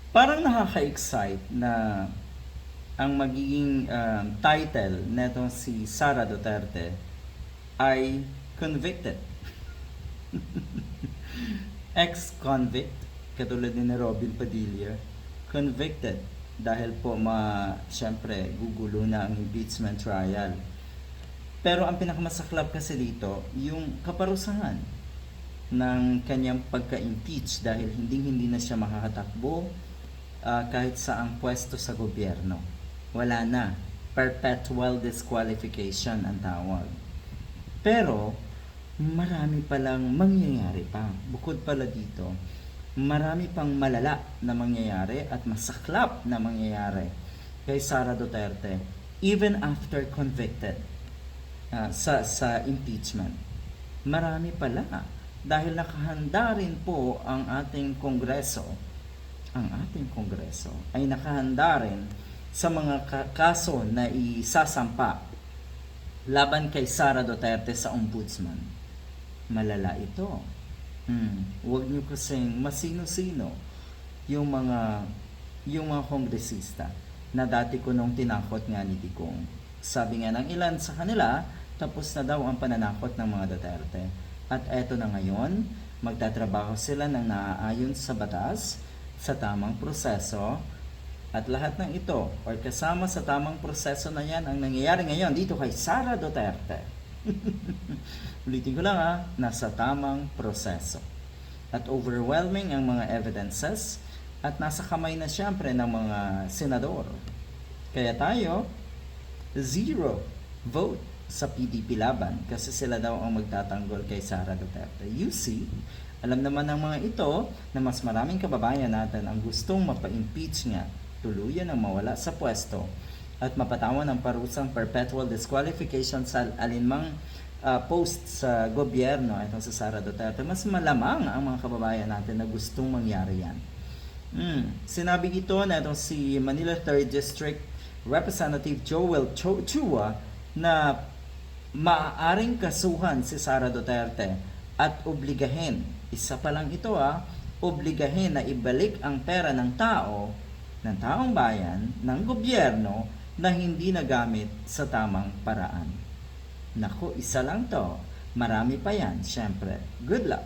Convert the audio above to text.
Parang nakaka-excite na ang magiging title netong si Sara Duterte ay convicted. Ex-convict, katulad ni Robin Padilla, convicted dahil po syempre gugulo na ang impeachment trial. Pero ang pinakamasaklap kasi dito, yung kaparusahan ng kanyang pagka-impeach dahil hindi na siya makakatakbo kahit saang pwesto sa gobyerno. Wala na. Perpetual disqualification ang tawag. Pero, marami palang mangyayari pa. Bukod pala dito, marami pang malala na mangyayari at masaklap na mangyayari kay Sara Duterte even after convicted sa impeachment. Marami pala dahil nakahanda rin po ang ating Kongreso. Ang ating Kongreso ay nakahanda rin sa mga kaso na isasampa laban kay Sara Duterte sa ombudsman. Malala ito. Huwag niyo kasing masino-sino yung mga kongresista na dati ko nung tinakot nga ni Digong. Sabi nga ng ilan sa kanila, tapos na daw ang pananakot ng mga Duterte. At eto na ngayon, magtatrabaho sila ng naaayon sa batas, sa tamang proseso, at lahat ng ito, or kasama sa tamang proseso na yan, ang nangyayari ngayon dito kay Sara Duterte. Ulitin ko lang nasa tamang proseso. At overwhelming ang mga evidences, at nasa kamay na siyempre ng mga senador. Kaya tayo, 0 vote sa PDP laban kasi sila daw ang magtatanggol kay Sara Duterte. You see, alam naman ng mga ito na mas maraming kababayan natin ang gustong mapa-impeach nga, tuluyan ang mawala sa pwesto at mapatawan ng parusang perpetual disqualification sa alinmang post sa gobyerno itong sa Sara Duterte. Mas malamang ang mga kababayan natin na gustong mangyari yan. Sinabi ito na itong si Manila 3rd District Representative Joel Chua na maaaring kasuhan si Sara Duterte at obligahin, isa pa lang ito obligahin na ibalik ang pera ng taong bayan, ng gobyerno na hindi nagamit sa tamang paraan. Naku, isa lang to. Marami pa yan, syempre. Good luck!